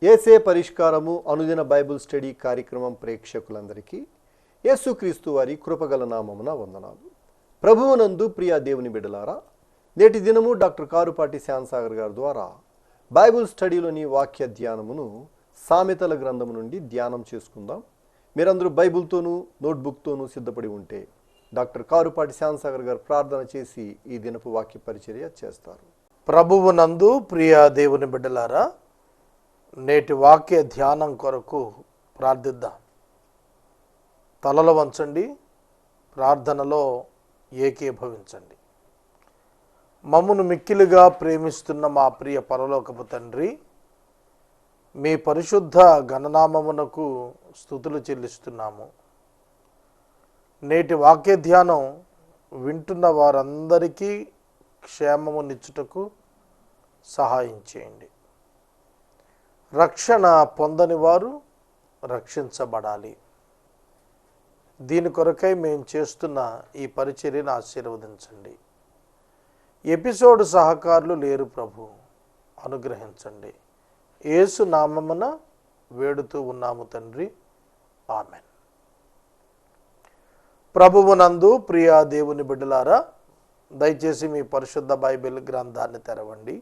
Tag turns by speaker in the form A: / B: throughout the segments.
A: యేసే పరిష్కారము అనుదిన Bible study కార్యక్రమం ప్రేక్షకులందరికీ యేసుక్రీస్తు వారి కృపగల నామమున వందనాలు. ప్రభువునందు ప్రియ దేవుని బిడ్డలారా, నేటి దినము డాక్టర్ కారుపాటి శ్యామసాగర్ గారి ద్వారా బైబిల్ స్టడీలోని వాక్య ధ్యానమును సామెతల గ్రంథము నుండి ధ్యానం చేసుకుందాం. మీరందరూ బైబిల్తోనూ నోట్బుక్తోనూ సిద్ధపడి ఉంటే డాక్టర్ కారుపాటి శ్యామసాగర్ గారు ప్రార్థన చేసి ఈ దినపు వాక్య పరిచర్య చేస్తారు.
B: ప్రభువునందు ప్రియ దేవుని బిడ్డలారా, నేటి వాక్య ధ్యానం కొరకు ప్రార్థిద్దాం. తలలు వంచండి, ప్రార్థనలో ఏకీభవించండి. మమ్మును మిక్కిలిగా ప్రేమిస్తున్న మా ప్రియ పరలోకపు తండ్రి, మీ పరిశుద్ధ గణనామమునకు స్తుతులు చెల్లిస్తున్నాము. నేటి వాక్య ధ్యానం వింటున్న వారందరికీ క్షేమమునిచ్చుటకు సహాయం చేయండి. రక్షణ పొందని వారు రక్షించబడాలి. దీని కొరకై మేము చేస్తున్న ఈ పరిచర్యను ఆశీర్వదించండి. ఎపిసోడ్ సహకారులు లేరు ప్రభు, అనుగ్రహించండి. యేసు నామమున వేడుతూ ఉన్నాము తండ్రి, ఆమెన్. ప్రభువునందు ప్రియ దేవుని బిడ్డలారా, దయచేసి మీ పరిశుద్ధ బైబిల్ గ్రంథాన్ని తెరవండి.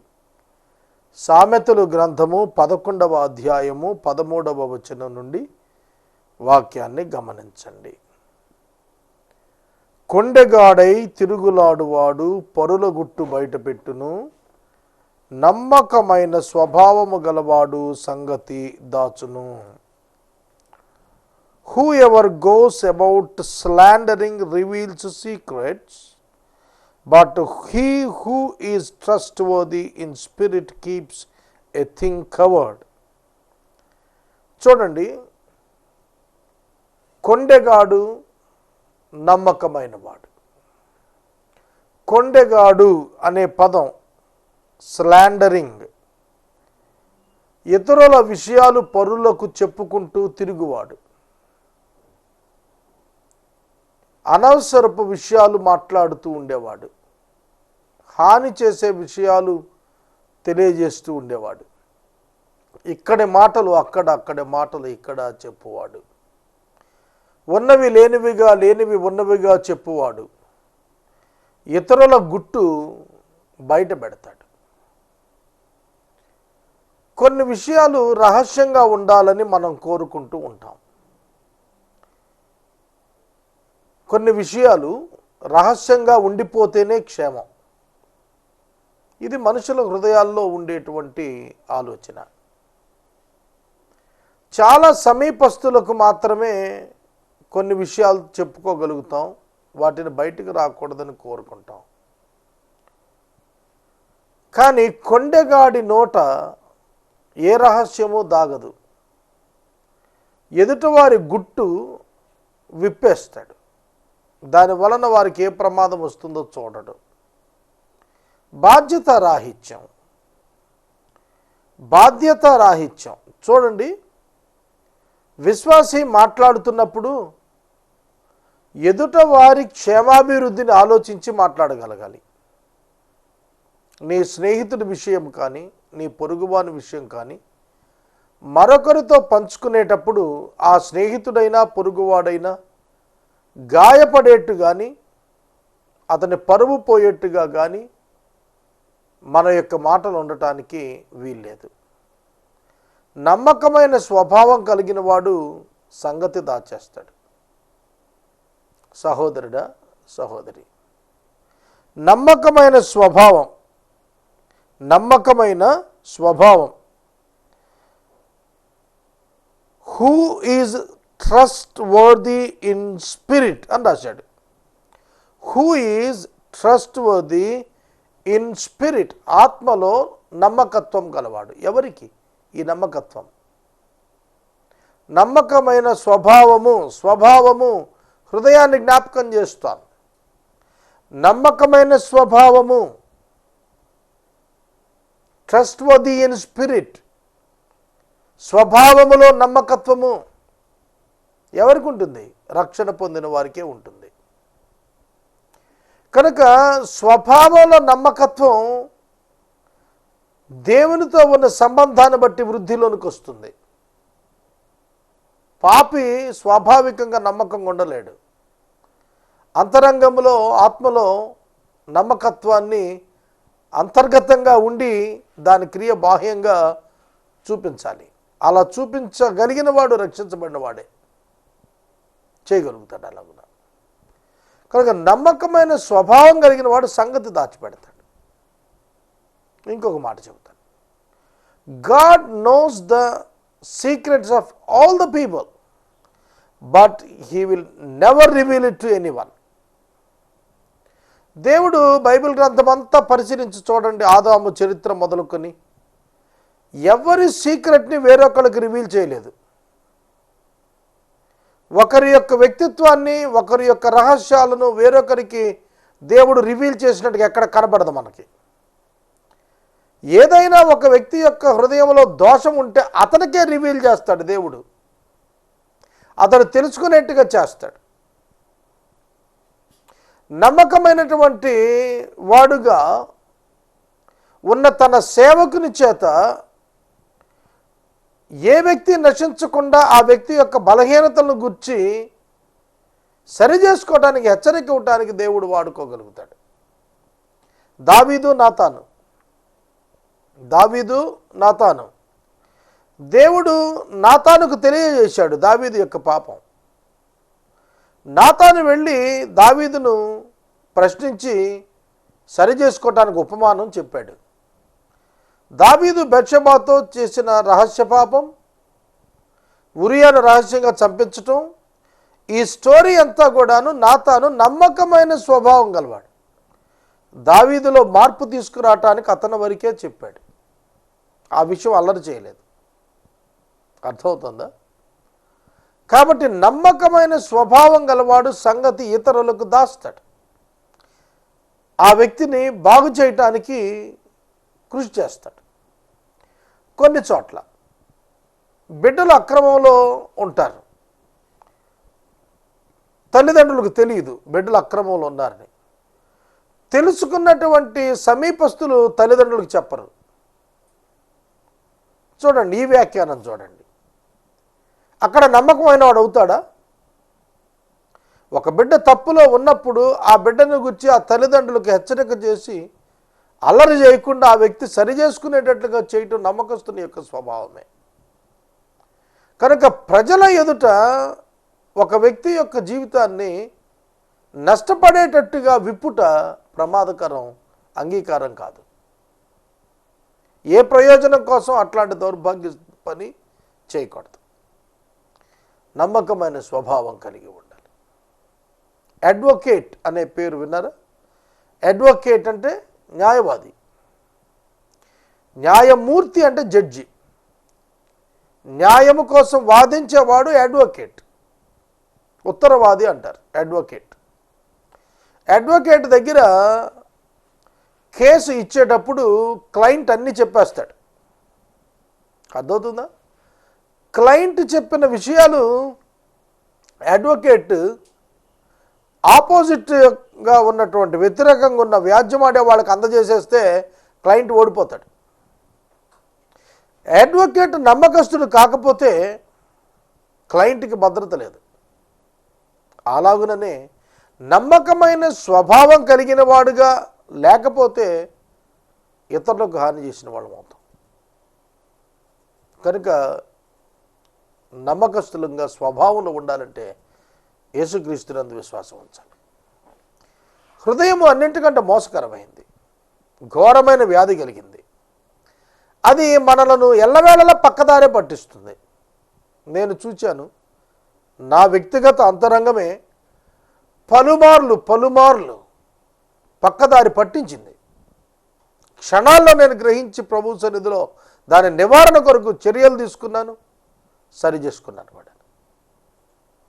B: సామెతలు గ్రంథము 11వ అధ్యాయము 13వ వచనం నుండి వాక్యాన్ని గమనించండి. కొండెగాడై తిరుగులాడువాడు పరుల గుట్టు బయటపెట్టును, నమ్మకమైన స్వభావము గలవాడు సంగతి దాచును. Whoever goes about slandering reveals secrets, but he who is trustworthy in spirit keeps a thing covered. చూడండి, కొండెగాడు నమ్మకమైన వాడు. కొండెగాడు అనే పదం స్లాండరింగ్, ఇతరుల విషయాలు పరులకు చెప్పుకుంటూ తిరుగువాడు. అనవసరపు విషయాలు మాట్లాడుతూ ఉండేవాడు. హాని చేసే విషయాలు తెలియజేస్తూ ఉండేవాడు. ఇక్కడి మాటలు అక్కడ, అక్కడి మాటలు ఇక్కడ చెప్పువాడు. ఉన్నవి లేనివిగా, లేనివి ఉన్నవిగా చెప్పువాడు. ఇతరుల గుట్టు బయట పెడతాడు. కొన్ని విషయాలు రహస్యంగా ఉండాలని మనం కోరుకుంటూ ఉంటాం. కొన్ని విషయాలు రహస్యంగా ఉండిపోతేనే క్షేమం. ఇది మనుషుల హృదయాల్లో ఉండేటువంటి ఆలోచన. చాలా సమీపస్తులకు మాత్రమే కొన్ని విషయాలు చెప్పుకోగలుగుతాం, వాటిని బయటకు రాకూడదని కోరుకుంటాం. కానీ కొండెగాడి నోట ఏ రహస్యమూ దాగదు. ఎదుటివారి గుట్టు విప్పేస్తాడు. దాని వలన వారికి ఏ ప్రమాదం వస్తుందో చూడడు. బాధ్యత రాహిత్యం. చూడండి, విశ్వాసి మాట్లాడుతున్నప్పుడు ఎదుట వారి క్షేమాభివృద్ధిని ఆలోచించి మాట్లాడగలగాలి. నీ స్నేహితుడి విషయం కానీ, నీ పొరుగువాని విషయం కానీ మరొకరితో పంచుకునేటప్పుడు ఆ స్నేహితుడైనా పొరుగువాడైనా గాయపడేట్టు కానీ, అతని పరువు పోయేట్టుగా కానీ మన యొక్క మాటలు ఉండటానికి వీల్లేదు. నమ్మకమైన స్వభావం కలిగిన వాడు సంగతి దాచేస్తాడు. సహోదరుడా, సహోదరి, నమ్మకమైన స్వభావం హూ ఈజ్ ట్రస్ట్వర్దీ ఇన్ స్పిరిట్ అని రాశాడు. హూ ఈజ్ ట్రస్ట్వర్దీ ఇన్ స్పిరిట్, ఆత్మలో నమ్మకత్వం గలవాడు. ఎవరికి ఈ నమ్మకత్వం? నమ్మకమైన స్వభావము హృదయాన్ని జ్ఞాపకం చేస్తాను. నమ్మకమైన స్వభావము, ట్రస్ట్వర్దీ ఇన్ స్పిరిట్, స్వభావములో నమ్మకత్వము ఎవరికి ఉంటుంది? రక్షణ పొందిన వారికే ఉంటుంది. కనుక స్వభావంలో నమ్మకత్వం దేవునితో ఉన్న సంబంధాన్ని బట్టి వృద్ధిలోనికి వస్తుంది. పాపి స్వాభావికంగా నమ్మకంగా ఉండలేడు. అంతరంగంలో ఆత్మలో నమ్మకత్వాన్ని అంతర్గతంగా ఉండి దాని క్రియ బాహ్యంగా చూపించాలి. అలా చూపించగలిగిన వాడు రక్షించబడిన వాడే, చేయగలుగుతాడు అలాగున. కనుక నమ్మకమైన స్వభావం కలిగిన వాడు సంగతి దాచిపెడతాడు. ఇంకొక మాట చెబుతాను, God knows the secrets of all the people but he will never reveal it to anyone. దేవుడు బైబిల్ గ్రంథం అంతా పరిశీలించి చూడండి, ఆదాము చరిత్ర మొదలుకొని ఎవరి సీక్రెట్ని వేరొకరికి రివీల్ చేయలేదు. ఒకరి యొక్క వ్యక్తిత్వాన్ని, ఒకరి యొక్క రహస్యాలను వేరొకరికి దేవుడు రివీల్ చేసినట్టుగా ఎక్కడ కనబడదు మనకి. ఏదైనా ఒక వ్యక్తి యొక్క హృదయంలో దోషం ఉంటే అతనికే రివీల్ చేస్తాడు దేవుడు, అతడు తెలుసుకునేట్టుగా చేస్తాడు. నమ్మకమైనటువంటి వాడుగా ఉన్న తన సేవకుని చేత ఏ వ్యక్తి నశించకుండా ఆ వ్యక్తి యొక్క బలహీనతలను గుర్చి సరిచేసుకోవడానికి, హెచ్చరిక ఇవ్వడానికి దేవుడు వాడుకోగలుగుతాడు. దావీదు నాతాను దేవుడు నాతానుకు తెలియజేశాడు దావీదు యొక్క పాపం. నాతాను వెళ్ళి దావీదును ప్రశ్నించి సరి చేసుకోవటానికి ఉపమానం చెప్పాడు. దావీదు బెత్షెబాతో చేసిన రహస్య పాపం, ఉరియాను రహస్యంగా చంపించటం, ఈ స్టోరీ అంతా కూడాను నాతాను నమ్మకమైన స్వభావం గలవాడు. దావీదులో మార్పు తీసుకురావటానికి అతని వరకే చెప్పాడు, ఆ విషయం అల్లరి చేయలేదు. అర్థమవుతుందా? కాబట్టి నమ్మకమైన స్వభావం గలవాడు సంగతి ఇతరులకు దాస్తాడు, ఆ వ్యక్తిని బాగు చేయటానికి కృషి చేస్తాడు. కొన్ని చోట్ల బిడ్డలు అక్రమంలో ఉంటారు, తల్లిదండ్రులకు తెలియదు బిడ్డలు అక్రమంలో ఉన్నారని. తెలుసుకున్నటువంటి సమీపస్తులు తల్లిదండ్రులకు చెప్పరు. చూడండి, ఈ వ్యాఖ్యానం చూడండి. అక్కడ నమ్మకమైన వాడు అవుతాడా? ఒక బిడ్డ తప్పులో ఉన్నప్పుడు ఆ బిడ్డను గురించి ఆ తల్లిదండ్రులకు హెచ్చరిక చేసి అల్లరి చేయకుండా ఆ వ్యక్తి సరి చేసుకునేటట్లుగా చేయటం నమ్మకస్తుని యొక్క స్వభావమే. కనుక ప్రజల ఎదుట ఒక వ్యక్తి యొక్క జీవితాన్ని నష్టపడేటట్టుగా విప్పుట ప్రమాదకరం, అంగీకారం కాదు. ఏ ప్రయోజనం కోసం అట్లాంటి దౌర్భాగ్య పని చేయకూడదు. నమ్మకమైన స్వభావం కలిగి ఉండాలి. అడ్వకేట్ అనే పేరు విన్నారా? అడ్వకేట్ అంటే న్యాయవాది, న్యాయమూర్తి అంటే జడ్జి. న్యాయము కోసం వాదించేవాడు అడ్వకేట్, ఉత్తరవాది అంటారు అడ్వకేట్. అడ్వకేట్ దగ్గర కేసు ఇచ్చేటప్పుడు క్లయింట్ అన్నీ చెప్పేస్తాడు. అర్థమవుతుందా? క్లయింట్ చెప్పిన విషయాలు అడ్వకేట్ ఆపోజిట్గా ఉన్నటువంటి వ్యతిరేకంగా ఉన్న వ్యాజ్యమాడే వాళ్ళకి అందజేసేస్తే క్లయింట్ ఓడిపోతాడు. అడ్వకేట్ నమ్మకస్తుడు కాకపోతే క్లయింట్కి భద్రత లేదు. అలాగుననే నమ్మకమైన స్వభావం కలిగిన వాడుగా లేకపోతే ఇతరులకు హాని చేసిన వాళ్ళం అవుతాం. కనుక నమ్మకస్తులంగా స్వభావంలో ఉండాలంటే యేసుక్రీస్తునందు విశ్వాసం ఉంచాలి. హృదయము అన్నింటికంటే మోసకరమైంది, ఘోరమైన వ్యాధి కలిగింది. అది మనలను ఎల్లవేళలా పక్కదారే పట్టిస్తుంది. నేను చూచాను, నా వ్యక్తిగత అంతరంగమే పలుమార్లు పక్కదారి పట్టించింది. క్షణాల్లో నేను గ్రహించి ప్రభు సన్నిధిలో దాని నివారణ కొరకు చర్యలు తీసుకున్నాను, సరి చేసుకున్నాను.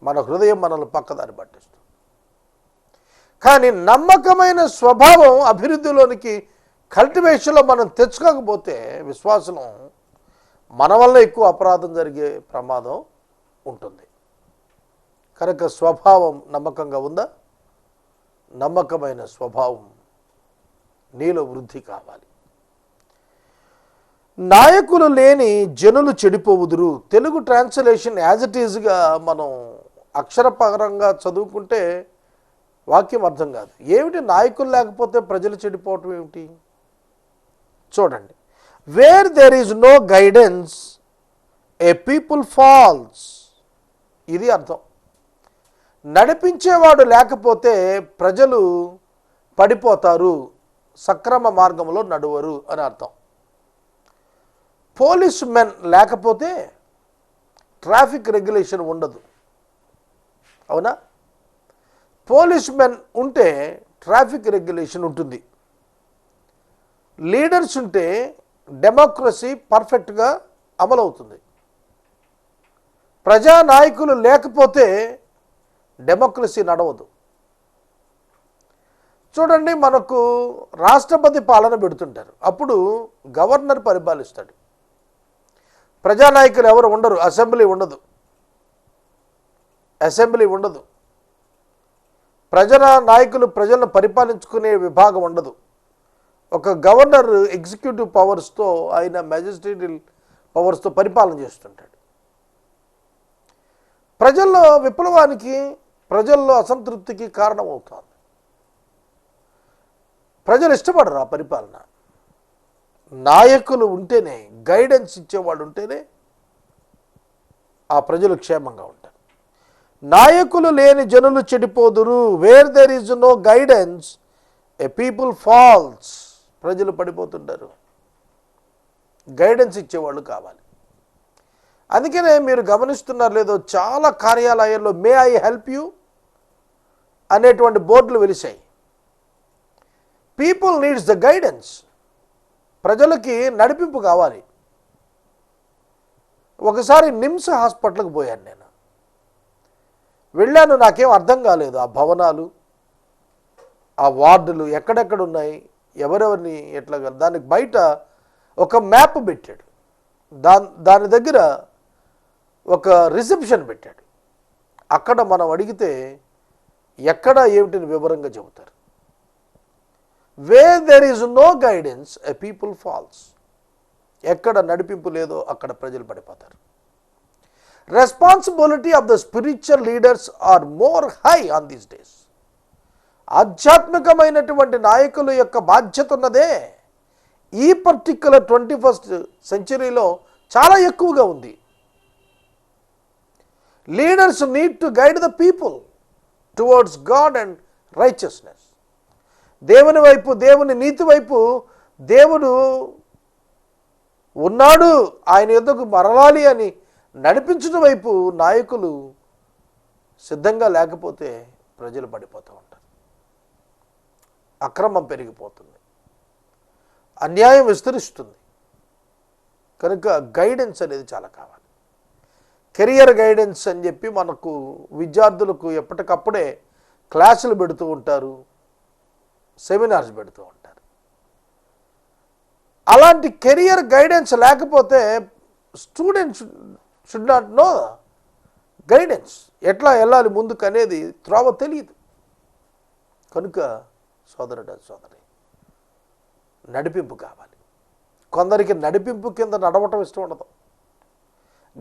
B: మన హృదయం మనల్ని పక్కదారి పట్టిస్తుంది. కానీ నమ్మకమైన స్వభావం అభివృద్ధిలోనికి కల్టివేషన్లో మనం తెచ్చుకోకపోతే విశ్వాసం మన వల్ల ఎక్కువ అపరాధం జరిగే ప్రమాదం ఉంటుంది. కనుక స్వభావం నమ్మకంగా ఉందా? నమ్మకమైన స్వభావం నీలో వృద్ధి కావాలి. నాయకులు లేని జనులు చెడిపోవుదురు. తెలుగు ట్రాన్స్లేషన్ యాజ్ ఇట్ ఈజ్గా మనం అక్షరపరంగా చదువుకుంటే వాక్యం అర్థం కాదు. ఏమిటి నాయకులు లేకపోతే ప్రజలు చెడిపోవటం ఏమిటి? చూడండి, where there is no guidance a people falls. ఇది అర్థం. నడిపించేవాడు లేకపోతే ప్రజలు పడిపోతారు, సక్రమ మార్గంలో నడువరు అని అర్థం. పోలీస్ మెన్ లేకపోతే ట్రాఫిక్ రెగ్యులేషన్ ఉండదు, అవునా? పోలీస్ మెన్ ఉంటే ట్రాఫిక్ రెగ్యులేషన్ ఉంటుంది. లీడర్స్ ఉంటే డెమోక్రసీ పర్ఫెక్ట్గా అమలవుతుంది. ప్రజానాయకులు లేకపోతే డెమోక్రసీ నడవదు. చూడండి, మనకు రాష్ట్రపతి పాలన పెడుతుంటారు, అప్పుడు గవర్నర్ పరిపాలిస్తాడు. ప్రజానాయకులు ఎవరు ఉండరు, అసెంబ్లీ ఉండదు. ప్రజల నాయకులు ప్రజలను పరిపాలించుకునే విభాగం ఉండదు. ఒక గవర్నర్ ఎగ్జిక్యూటివ్ పవర్స్తో, ఆయన మెజిస్ట్రేటివ్ పవర్స్తో పరిపాలన చేస్తుంటాడు. ప్రజల్లో విప్లవానికి, ప్రజల్లో అసంతృప్తికి కారణమవుతుంది. ప్రజలు ఇష్టపడరు ఆ పరిపాలన. నాయకులు ఉంటేనే, గైడెన్స్ ఇచ్చేవాడు ఉంటేనే ఆ ప్రజలు క్షేమంగా ఉంటారు. నాయకులు లేని జనులు చెడిపోదురు. Where there is no guidance a people falls. ప్రజలు పడిపోతుంటారు. గైడెన్స్ ఇచ్చేవాళ్ళు కావాలి. అందుకనే మీరు గమనిస్తున్నారు లేదో, చాలా కార్యాలయాల్లో మే ఐ హెల్ప్ యూ అనేటువంటి బోర్డులు వెలిశాయి. People needs the guidance. ప్రజలకి నడిపింపు కావాలి. ఒకసారి నిమ్స్ హాస్పిటల్కి పోయాను నేను. వెళ్ళాను, నాకేం అర్థం కాలేదు. ఆ భవనాలు, ఆ వార్డులు ఎక్కడెక్కడ ఉన్నాయి, ఎవరెవరిని ఎట్లా, దానికి బయట ఒక మ్యాప్ పెట్టాడు. దాని దగ్గర ఒక రిసెప్షన్ పెట్టాడు. అక్కడ మనం అడిగితే ఎక్కడ ఏమిటిని వివరంగా చెబుతారు. Where there is no guidance a people falls. ఎక్కడ నడిపింపు లేదో అక్కడ ప్రజలు పడిపోతారు. Responsibility of the spiritual leaders are more high on these days. ఆధ్యాత్మికమైనటువంటి నాయకుల యొక్క బాధ్యత ఉన్నదే ఈ పర్టిక్యులర్ 21st సెంచరీలో చాలా ఎక్కువగా ఉంది. Leaders need to guide the people towards God and righteousness. దేవుని వైపు, దేవుని నీతి వైపు, దేవుడు ఉన్నాడు, ఆయన యొద్దకు మరలాలి అని నడిపించడం వైపు నాయకులు సిద్ధంగా లేకపోతే ప్రజలు పడిపోతూ ఉంటారు. అక్రమం పెరిగిపోతుంది, అన్యాయం విస్తరిస్తుంది. కనుక గైడెన్స్ అనేది చాలా కావాలి. కెరియర్ గైడెన్స్ అని చెప్పి మనకు విద్యార్థులకు ఎప్పటికప్పుడే క్లాసులు పెడుతూ ఉంటారు, సెమినార్స్ పెడుతూ ఉంటారు. అలాంటి కెరియర్ గైడెన్స్ లేకపోతే students should not no guidance. ఎట్లా వెళ్ళాలి ముందుకు అనేది త్రోవ తెలియదు. కనుక సోదరుడు, సోదరి, నడిపింపు కావాలి. కొందరికి నడిపింపు కింద నడవటం ఇష్టం ఉండదు,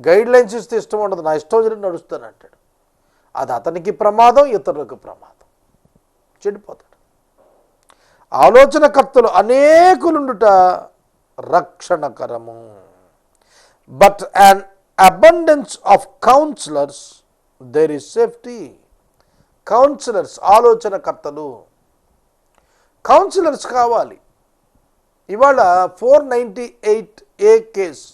B: గైడ్ లైన్స్ ఇస్తే ఇష్టం ఉండదు. నా ఇష్టం వచ్చినట్టు నడుస్తాను అంటాడు. అది అతనికి ప్రమాదం, ఇతరులకు ప్రమాదం, చెడిపోతాడు. ఆలోచనకర్తలు అనేకులుండుట రక్షణకరము. But an abundance of counsellors there is safety. Counsellors, ఆలోచనకర్తలు, కౌన్సిలర్స్ కావాలి. ఇవాళ 498A కేసు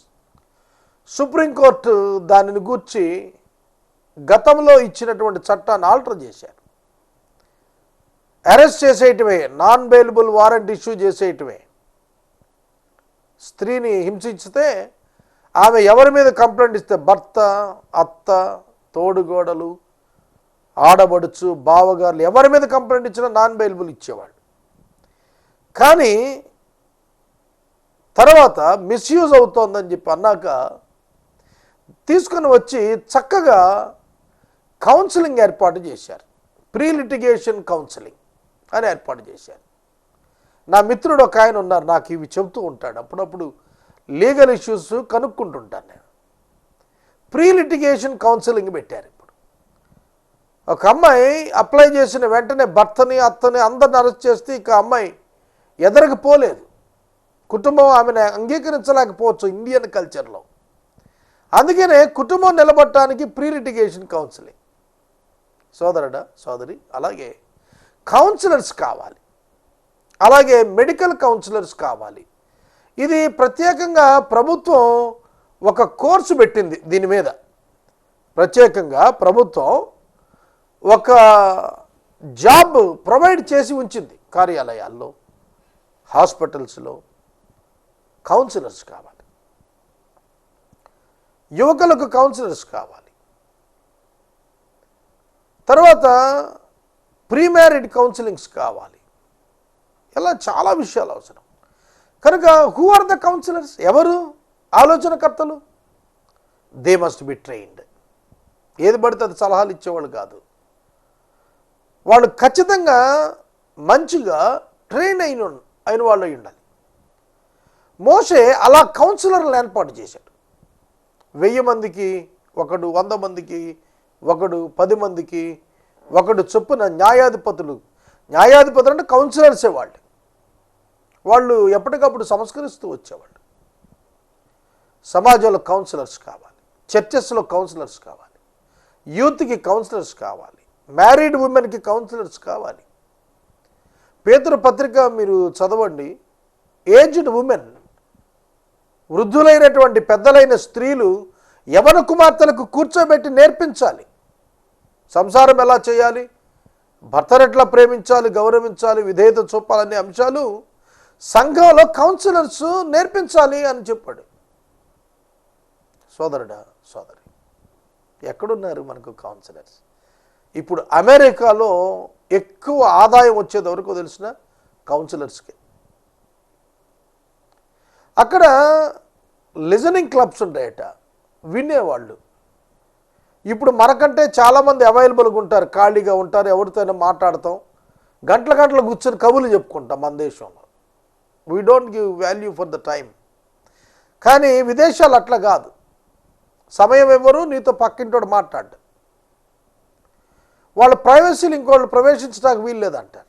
B: సుప్రీంకోర్టు దానిని గూర్చి గతంలో ఇచ్చినటువంటి చట్టాన్ని ఆల్టర్ చేశారు. అరెస్ట్ చేసేయటమే, నాన్ బెయిలబుల్ వారెంట్ ఇష్యూ చేసేయటమే. స్త్రీని హింసిస్తే ఆమె ఎవరి మీద కంప్లైంట్ ఇస్తే, భర్త, అత్త, తోడుగోడలు, ఆడబడుచు, బావగారులు ఎవరి మీద కంప్లైంట్ ఇచ్చినా నాన్ బెయిలబుల్ ఇచ్చేవాళ్ళు. కానీ తర్వాత మిస్యూజ్ అవుతోందని చెప్పి అన్నాక తీసుకొని వచ్చి చక్కగా కౌన్సిలింగ్ ఏర్పాటు చేశారు. ప్రీ లిటిగేషన్ కౌన్సిలింగ్ అని ఏర్పాటు చేశారు. నా మిత్రుడు ఒక ఆయన ఉన్నారు, నాకు ఇవి చెబుతూ ఉంటాడు. అప్పుడప్పుడు లీగల్ ఇష్యూస్ కనుక్కుంటుంటాను నేను. ప్రీ లిటిగేషన్ కౌన్సిలింగ్ పెట్టారు ఇప్పుడు. ఒక అమ్మాయి అప్లై చేసిన వెంటనే భర్తని అత్తని అందరిని అరెస్ట్ చేస్తే ఇక అమ్మాయి ఎదరకపోలేదు. కుటుంబం ఆమెను అంగీకరించలేకపోవచ్చు ఇండియన్ కల్చర్లో. అందుకనే కుటుంబం నిలబడటానికి ప్రీ లిటిగేషన్ కౌన్సిలింగ్. సోదరుడా సోదరి, అలాగే కౌన్సిలర్స్ కావాలి, అలాగే మెడికల్ కౌన్సిలర్స్ కావాలి. ఇది ప్రత్యేకంగా ప్రభుత్వం ఒక కోర్సు పెట్టింది. దీని మీద ప్రత్యేకంగా ప్రభుత్వం ఒక జాబ్ ప్రొవైడ్ చేసి ఉంచింది. కార్యాలయాల్లో, హాస్పిటల్స్లో కౌన్సిలర్స్ కావాలి, యువకులకు కౌన్సిలర్స్ కావాలి. తర్వాత ప్రీ మ్యారీడ్ కౌన్సిలింగ్స్ కావాలి. ఇలా చాలా విషయాలు అవసరం. కనుక హూ ఆర్ ద కౌన్సిలర్స్? ఎవరు ఆలోచనకర్తలు? They must be trained. ఏది పడితే అది సలహాలు ఇచ్చేవాళ్ళు కాదు. వాళ్ళు ఖచ్చితంగా మంచిగా ట్రైన్ అయిన వాళ్ళు అయి ఉండాలి. మోషే అలా కౌన్సిలర్లు ఏర్పాటు చేశాడు. 1000 మందికి ఒకడు, 100 మందికి ఒకడు, 10 మందికి ఒకడు చొప్పున న్యాయాధిపతులు అంటే కౌన్సిలర్సే వాళ్ళు ఎప్పటికప్పుడు సంస్కరిస్తూ వచ్చేవాళ్ళు. సమాజంలో కౌన్సిలర్స్ కావాలి, చర్చెస్లో కౌన్సిలర్స్ కావాలి, యూత్కి కౌన్సిలర్స్ కావాలి, మ్యారీడ్ ఉమెన్కి కౌన్సిలర్స్ కావాలి. పేతురు పత్రిక మీరు చదవండి. ఏజ్డ్ ఉమెన్, వృద్ధులైనటువంటి పెద్దలైన స్త్రీలు యవన కుమార్తెలకు కూర్చోబెట్టి నేర్పించాలి. సంసారం ఎలా చేయాలి, భర్తను ఎట్లా ప్రేమించాలి, గౌరవించాలి, విధేయత చూపాలనే అంశాలు సంఘంలో కౌన్సిలర్స్ నేర్పించాలి అని చెప్పాడు. సోదరుడా సోదరి, ఎక్కడున్నారు మనకు కౌన్సిలర్స్? ఇప్పుడు అమెరికాలో ఎక్కువ ఆదాయం వచ్చేది ఎవరికో తెలిసిన కౌన్సిలర్స్కి. అక్కడ లిజనింగ్ క్లబ్స్ ఉంటాయట, వినేవాళ్ళు. ఇప్పుడు మనకంటే చాలామంది అవైలబుల్గా ఉంటారు, ఖాళీగా ఉంటారు, ఎవరితోనైనా మాట్లాడతాం, గంటల కూర్చొని కబుర్లు చెప్పుకుంటాం మన దేశంలో. We don't give value for the time. కానీ విదేశాలు అట్లా కాదు. సమయం ఎవరు, నీతో పక్కింటోడు మాట్లాడు. వాళ్ళ ప్రైవసీలు ఇంకోళ్ళు ప్రవేశించడానికి వీలు లేదంటారు.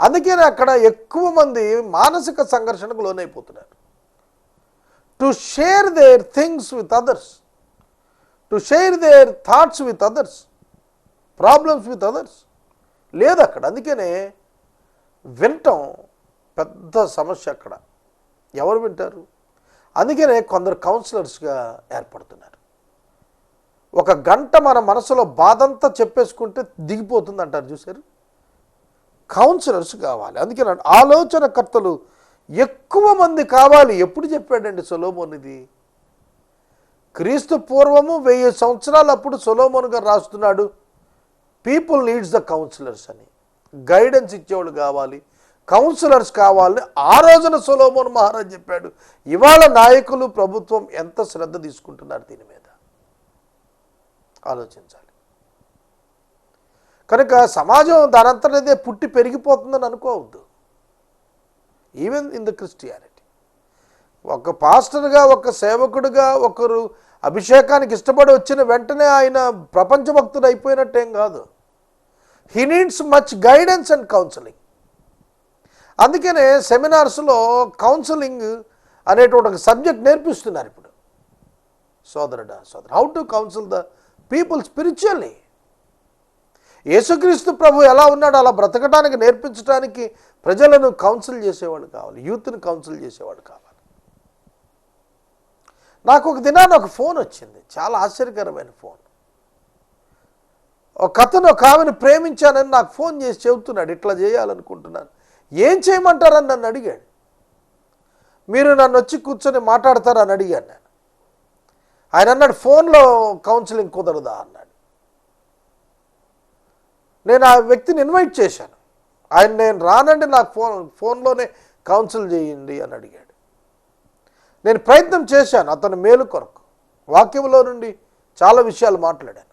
B: అందుకనే అక్కడ ఎక్కువ మంది మానసిక సంఘర్షణకు లోనైపోతున్నారు. To share their things with others, to share their thoughts with others, problems with others లేదు అక్కడ. అందుకనే వినటం పెద్ద సమస్య అక్కడ. ఎవరు వింటారు? అందుకనే కొందరు కౌన్సిలర్స్గా ఏర్పడుతున్నారు. 1 గంట మన మనసులో బాధంతా చెప్పేసుకుంటే దిగిపోతుంది అంటారు, చూశారు? కౌన్సిలర్స్ కావాలి. అందుకే ఆలోచనకర్తలు ఎక్కువ మంది కావాలి. ఎప్పుడు చెప్పాడండి సొలొమోన్ ఇది? క్రీస్తు పూర్వము 1000 సంవత్సరాలు అప్పుడు సొలొమోన్ గారు రాస్తున్నాడు, పీపుల్ నీడ్స్ ద కౌన్సిలర్స్ అని. గైడెన్స్ ఇచ్చేవాళ్ళు కావాలి, కౌన్సిలర్స్ కావాలని ఆ రోజున సొలొమోన్ మహారాజ్ చెప్పాడు. ఇవాళ నాయకులు, ప్రభుత్వం ఎంత శ్రద్ధ తీసుకుంటున్నారు దీని మీద ఆలోచించాలి. కనుక సమాజం దానంతటదే పుట్టి పెరిగిపోతుందని అనుకోవద్దు. ఈవెన్ ఇన్ ద క్రిస్టియానిటీ, ఒక పాస్టర్గా, ఒక సేవకుడిగా ఒకరు అభిషేకానికి ఇష్టపడి వచ్చిన వెంటనే ఆయన ప్రపంచ భక్తుడు అయిపోయినట్టేం కాదు. He needs much guidance and counselling. అందుకనే సెమినార్స్లో కౌన్సిలింగ్ అనేటువంటి ఒక సబ్జెక్ట్ నేర్పిస్తున్నారు ఇప్పుడు. సోదరుడా సోదరు, how to counsel the people spiritually. యేసుక్రీస్తు ప్రభు ఎలా ఉన్నాడో అలా బ్రతకడానికి నేర్పించడానికి ప్రజలను కౌన్సిల్ చేసేవాడు కావాలి, యూత్ని కౌన్సిల్ చేసేవాడు కావాలి. నాకు ఒక దినాన్ని ఒక ఫోన్ వచ్చింది, చాలా ఆశ్చర్యకరమైన ఫోన్. ఒక అతను ఒక ఆమెను ప్రేమించానని నాకు ఫోన్ చేసి చెబుతున్నాడు, ఇట్లా చేయాలనుకుంటున్నాను, ఏం చేయమంటారని నన్ను అడిగాడు. మీరు నన్ను వచ్చి కూర్చొని మాట్లాడతారని అడిగాను నేను. ఆయన అన్నాడు, ఫోన్లో కౌన్సిలింగ్ కుదరదా అన్నాడు. నేను ఆ వ్యక్తిని ఇన్వైట్ చేశాను. ఆయన నేను రానండి, నాకు ఫోన్లోనే కౌన్సిల్ చేయండి అని అడిగాడు. నేను ప్రయత్నం చేశాను అతను మేలు కొరకు, వాక్యంలో నుండి చాలా విషయాలు మాట్లాడాను.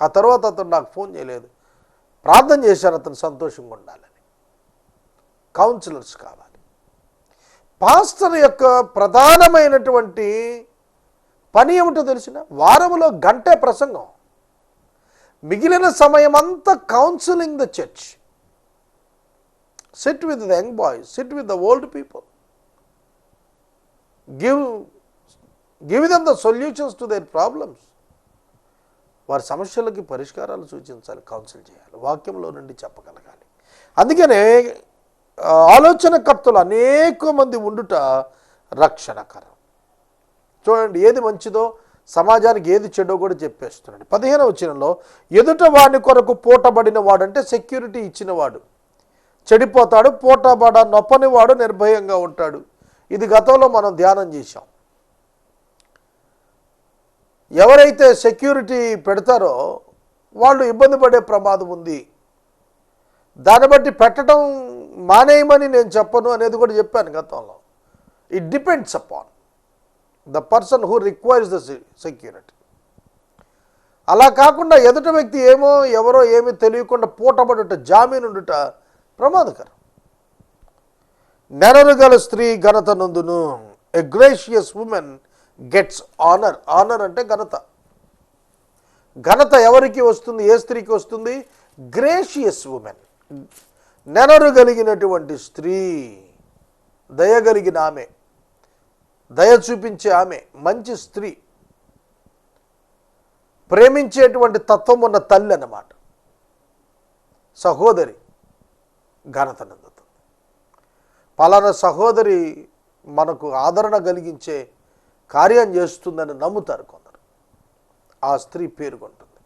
B: ఆ తర్వాత అతను నాకు ఫోన్ చేయలేదు. ప్రార్థన చేశాను అతను సంతోషంగా ఉండాలని. కౌన్సిలర్స్ కావాలి. పాస్టర్ యొక్క ప్రధానమైనటువంటి పని ఏమిటో తెలిసిన, వారంలో గంటే ప్రసంగం, మిగిలిన సమయం అంతా counselling the church. SIT with the young boys, SIT with the old people, give them the solutions to their problems. వారి సమస్యలకి పరిష్కారాలు సూచించాలి, కౌన్సిల్ చేయాలి, వాక్యంలో నుండి చెప్పగలగాలి. అందుకనే ఆలోచనకర్తలు అనేక మంది ఉండుట రక్షణకరం. చూడండి, ఏది మంచిదో సమాజానికి ఏది చెడో కూడా చెప్పేస్తున్నాడు. 15వ వచనంలో, ఎదుట వాని కొరకు పూటబడిన వాడు అంటే సెక్యూరిటీ ఇచ్చిన వాడు చెడిపోతాడు, పూటబడ నొప్పని వాడు నిర్భయంగా ఉంటాడు. ఇది గతంలో మనం ధ్యానం చేశాం. ఎవరైతే సెక్యూరిటీ పెడతారో వాళ్ళు ఇబ్బంది పడే ప్రమాదం ఉంది. దాన్ని బట్టి పెట్టడం మానేయమని నేను చెప్పను అనేది కూడా చెప్పాను గతంలో. It depends upon the person who requires the security. అలా కాకుండా ఎదుట వ్యక్తి ఏమో ఎవరో ఏమీ తెలియకుండా పూటబడుట, జామీనుండుట ప్రమాదకరం. నెరరు గల స్త్రీ ఘనత నందును, a gracious woman gets honour. Honour అంటే ఘనత. ఘనత ఎవరికి వస్తుంది? ఏ స్త్రీకి వస్తుంది? గ్రేషియస్ ఉమెన్, నెనరు కలిగినటువంటి స్త్రీ, దయగలిగిన ఆమె, దయ చూపించే ఆమె, మంచి స్త్రీ, ప్రేమించేటువంటి తత్వం ఉన్న తల్లి అన్నమాట. సహోదరి ఘనత నందుతుంది. పలానా సహోదరి మనకు ఆదరణ కలిగించే కార్యం చేస్తుందని నమ్ముతారు కొందరు. ఆ స్త్రీ పేరుకుంటుంది.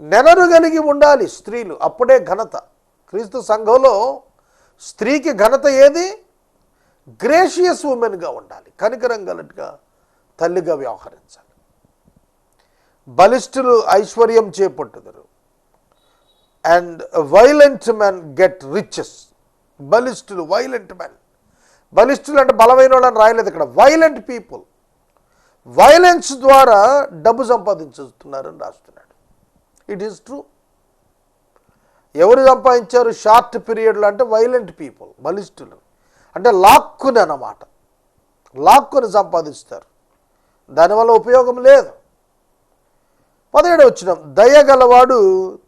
B: నెనరు కలిగి ఉండాలి స్త్రీలు, అప్పుడే ఘనత. క్రీస్తు సంఘంలో స్త్రీకి ఘనత ఏది? గ్రేషియస్ ఉమెన్గా ఉండాలి, కనికరం గలట్టుగా తల్లిగా వ్యవహరించాలి. బలిష్ఠులు ఐశ్వర్యం చేపట్టుదురు, and violent men get riches. బలిష్ఠులు, వైలెంట్ మెన్. బలిష్ఠులు అంటే బలమైన వాళ్ళని రాయలేదు ఇక్కడ, వైలెంట్ పీపుల్. వైలెన్స్ ద్వారా డబ్బు సంపాదించుతున్నారని రాస్తున్నాడు. It is true. ఎవరు సంపాదించారు షార్ట్ పీరియడ్లో అంటే వైలెంట్ పీపుల్, బలిష్ఠులు. అంటే లాక్కుని అన్నమాట, లాక్కుని సంపాదిస్తారు, దానివల్ల ఉపయోగం లేదు. 17వ వచనం, దయగలవాడు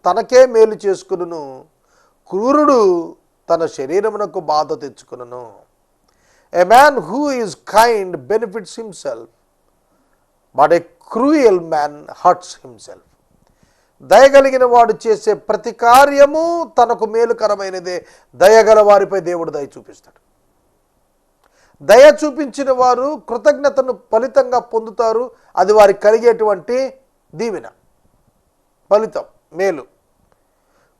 B: తనకే మేలు చేసుకును, క్రూరుడు తన శరీరమునకు బాధ తెచ్చుకును. A man who is kind benefits himself, but a cruel man hurts himself. దయగలిగిన వాడు చేసే ప్రతి కార్యము తనకు మేలుకరమైనదే. దయగల వారిపై దేవుడు దయ చూపిస్తాడు. దయ చూపించిన వారు కృతజ్ఞతను ఫలితంగా పొందుతారు. అది వారికి కలిగేటువంటి దీవెన, ఫలితం, మేలు.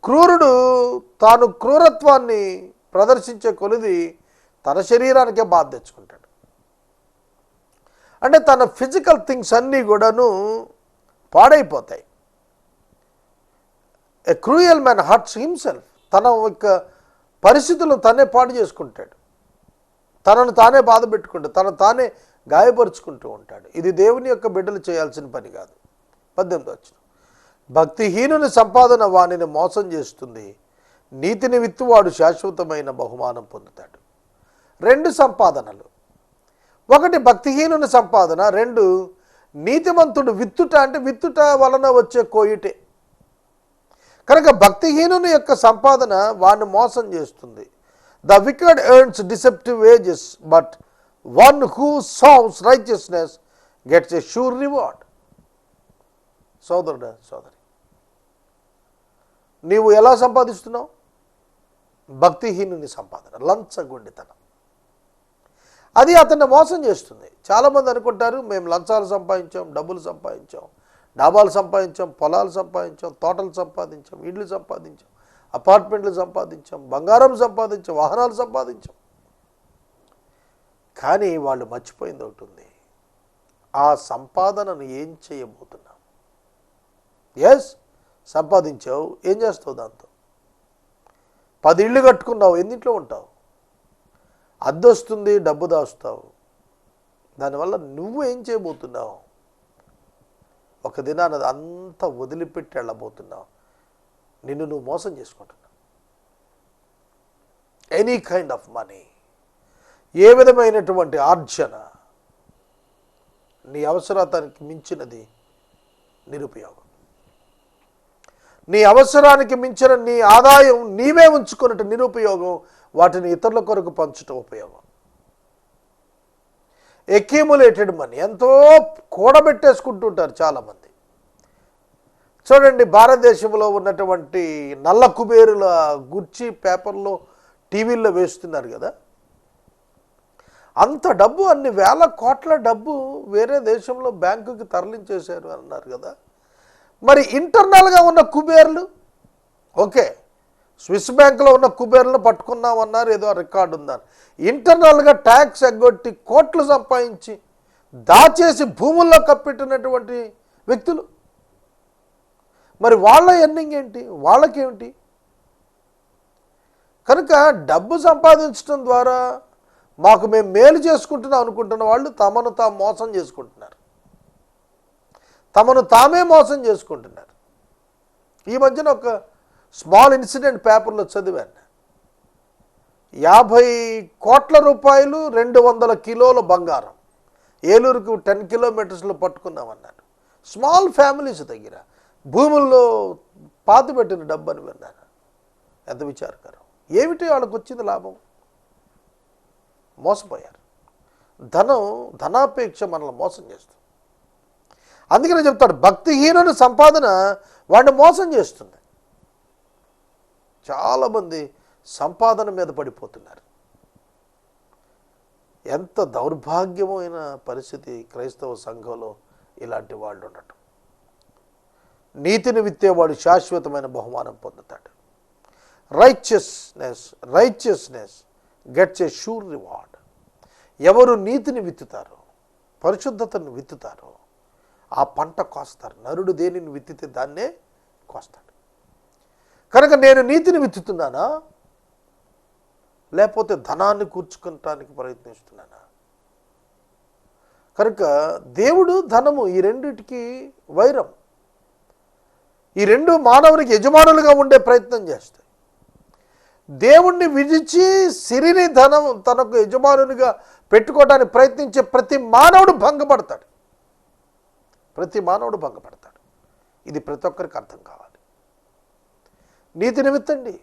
B: క్రూరుడు తాను క్రూరత్వాన్ని ప్రదర్శించే కొలిది తన శరీరానికే బాధ తెచ్చుకుంటాడు. అంటే తన ఫిజికల్ థింగ్స్ అన్నీ కూడాను పాడైపోతాయి. ఎ క్రూయల్ మ్యాన్ హర్ట్స్ హిమ్సెల్ఫ్. తన యొక్క పరిస్థితులను తనే పాడు చేసుకుంటాడు, తనను తానే బాధ పెట్టుకుంటాడు, తను తానే గాయపరుచుకుంటూ ఉంటాడు. ఇది దేవుని యొక్క బిడ్డలు చేయాల్సిన పని కాదు. 18వ వచనం, భక్తిహీనుని సంపాదన వానిని మోసం చేస్తుంది, నీతిని విత్తువాడు శాశ్వతమైన బహుమానం పొందుతాడు. 2 సంపాదనలు, ఒకటి భక్తిహీనుని సంపాదన, 2 నీతిమంతుడు విత్తుట. అంటే విత్తుట వలన వచ్చే కోయిటే. కనుక భక్తిహీనుని యొక్క సంపాదన వాడిని మోసం చేస్తుంది. The wicked earns deceptive wages, but one who sows righteousness gets a sure reward. సోదరుడు, సోదరి, నీవు ఎలా సంపాదిస్తున్నావు? భక్తిహీనుని సంపాదన, లంచగొండితనం. అది అతన్ని మోసం చేస్తుంది. చాలామంది అనుకుంటారు మేము లంచాలు సంపాదించాం, డబ్బులు సంపాదించాం, డాబాలు సంపాదించాం, పొలాలు సంపాదించాం, తోటలు సంపాదించాం, ఇళ్ళు సంపాదించాం, అపార్ట్మెంట్లు సంపాదించాం, బంగారం సంపాదించాం, వాహనాలు సంపాదించాం. కానీ వాళ్ళు మర్చిపోయింది ఒకటి ఉంది, ఆ సంపాదనను ఏం చేయబోతున్నాం? ఎస్, సంపాదించావు, ఏం చేస్తావు దాంతో? 10 ఇళ్ళు కట్టుకున్నావు, ఎన్నింట్లో ఉంటావు? అద్దె వస్తుంది, డబ్బు దాస్తావు. దానివల్ల నువ్వు ఏం చేయబోతున్నావు? ఒక దినాన అంతా వదిలిపెట్టి వెళ్ళబోతున్నావు. నిన్ను నువ్వు మోసం చేసుకుంటున్నావు. ఎనీ కైండ్ ఆఫ్ మనీ, ఏ విధమైనటువంటి ఆర్జన, నీ అవసరానికి మించినది నిరుపయోగం. నీ అవసరానికి మించిన నీ ఆదాయం నీవే ఉంచుకున్నట్టు నిరుపయోగం, వాటిని ఇతరుల కొరకు పంచటం ఉపయోగం. అక్యూములేటెడ్ మనీ, ఎంతో కూడబెట్టేసుకుంటుంటారు చాలామంది. చూడండి, భారతదేశంలో ఉన్నటువంటి నల్ల కుబేరుల గుర్చి పేపర్లో, టీవీల్లో వేస్తున్నారు కదా. అంత డబ్బు, అన్ని వేల కోట్ల డబ్బు వేరే దేశంలో బ్యాంకుకి తరలించేశారు అన్నారు కదా. మరి ఇంటర్నల్గా ఉన్న కుబేర్లు, ఓకే, స్విస్ బ్యాంకులో ఉన్న కుబేర్లను పట్టుకున్నామన్నారు, ఏదో రికార్డు ఉందని. ఇంటర్నల్గా ట్యాక్స్ ఎగ్గొట్టి కోట్లు సంపాదించి దాచేసి భూముల్లో కప్పెట్టినటువంటి వ్యక్తులు, మరి వాళ్ళ ఎర్నింగ్ ఏంటి, వాళ్ళకేమిటి? కనుక డబ్బు సంపాదించడం ద్వారా మాకు మేము మేలు చేసుకుంటున్నాం అనుకుంటున్న వాళ్ళు తమను తాము మోసం చేసుకుంటున్నారు, తమను తామే మోసం చేసుకుంటున్నారు. ఈ మధ్యన ఒక స్మాల్ ఇన్సిడెంట్ పేపర్లో చదివాను. 50 కోట్ల రూపాయలు 200 కిలోల బంగారం ఏలూరుకు 10 కిలోమీటర్స్లో పట్టుకున్నామన్నారు. స్మాల్ ఫ్యామిలీస్ దగ్గర భూముల్లో పాతిపెట్టిన డబ్బు అని విన్నాను. ఎంత విచారకరం. ఏమిటి వాళ్ళకు వచ్చింది లాభం? మోసపోయారు. ధనాపేక్ష మనల్ని మోసం చేస్తుంది. అందుకనే చెప్తాడు, భక్తిహీనుని సంపాదన వాడిని మోసం చేస్తుంది. చాలామంది సంపాదన మీద పడిపోతున్నారు. ఎంత దౌర్భాగ్యమైన పరిస్థితి క్రైస్తవ సంఘంలో ఇలాంటి వాళ్ళు ఉండటం. నీతిని విత్తేవాడు శాశ్వతమైన బహుమానం పొందుతాడు. రైచియస్నెస్ గెట్స్ ఏ షూర్ రివార్డ్. ఎవరు నీతిని విత్తుతారో, పరిశుద్ధతను విత్తుతారో ఆ పంట కోస్తారు. నరుడు దేనిని విత్తితే దాన్నే కోస్తాడు. కనుక నేను నీతిని విత్తుతున్నానా, లేకపోతే ధనాన్ని కూర్చుకోవటానికి ప్రయత్నిస్తున్నానా? కనుక దేవుడు, ధనము, ఈ రెండిటికి వైరం. ఈ రెండు మానవునికి యజమానులుగా ఉండే ప్రయత్నం చేస్తాయి. దేవుణ్ణి విడిచి సిరిని, ధనం తనకు యజమానునిగా పెట్టుకోవడానికి ప్రయత్నించే ప్రతి మానవుడు భంగపడతాడు. ఇది ప్రతి ఒక్కరికి అర్థం కావాలి. నీతిని విత్తండి.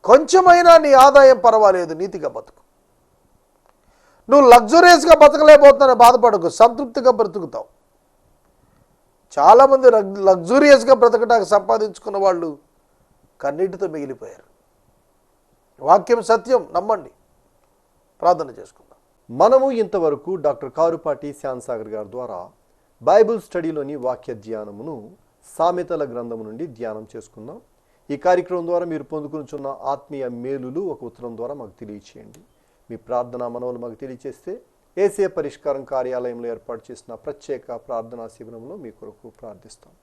B: కొంచెమైనా నీ ఆదాయం పర్వాలేదు, నీతిగా బతుకు. నువ్వు లగ్జరియస్గా బతకలేకపోతున్నావు, బాధపడకు, సంతృప్తిగా బ్రతుకుతావు. చాలామంది లగ్జూరియస్గా బ్రతకడానికి సంపాదించుకున్న వాళ్ళు కన్నీటితో మిగిలిపోయారు. వాక్యం సత్యం, నమ్మండి. ప్రార్థన చేసుకుందాం.
A: మనము ఇంతవరకు డాక్టర్ కారుపాటి శ్యాన్సాగర్ గారి ద్వారా బైబిల్ స్టడీలోని వాక్య ధ్యానమును సామెతల గ్రంథము నుండి ధ్యానం చేసుకుందాం. ఈ కార్యక్రమం ద్వారా మీరు పొందుకునిచున్న ఆత్మీయ మేలులు ఒక ఉత్తరం ద్వారా మాకు తెలియచేయండి. మీ ప్రార్థనా మనవులు మాకు తెలియచేస్తే ఏసే పరిష్కారం కార్యాలయంలో ఏర్పాటు చేసిన ప్రత్యేక ప్రార్థనా శిబిరంలో మీ కొరకు ప్రార్థిస్తాం.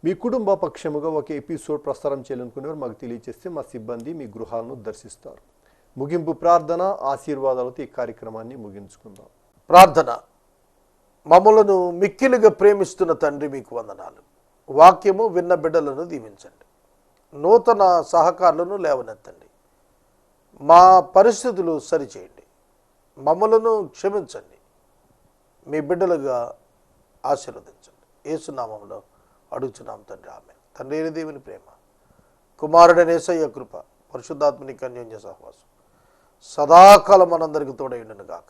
A: మీ కుటుంబ పక్షముగా ఒక ఎపిసోడ్ ప్రసారం చేయాలనుకునేవారు మాకు తెలియచేస్తే మా సిబ్బంది మీ గృహాలను దర్శిస్తారు. ముగింపు ప్రార్థన ఆశీర్వాదాలతో ఈ కార్యక్రమాన్ని ముగించుకుందాం.
B: ప్రార్థన. మమ్మలను మిక్కిలిగా ప్రేమిస్తున్న తండ్రి, మీకు వందనాలు. వాక్యము విన్న బిడ్డలను దీవించండి. నూతన సహకారులను లేవనెత్తండి. మా పరిస్థితులు సరిచేయండి. మమ్మలను క్షమించండి. మీ బిడ్డలుగా ఆశీర్వదించండి. యేసు నామములో అడుగుచున్నాం తండ్రి, ఆమేన్. తండ్రి అయిన దేవుని ప్రేమ, కుమారుడైన యేసయ్య కృప, పరిశుద్ధాత్మని అన్యోన్య సహవాసం సదాకాలం మనందరికీ తోడై ఉండును గాక.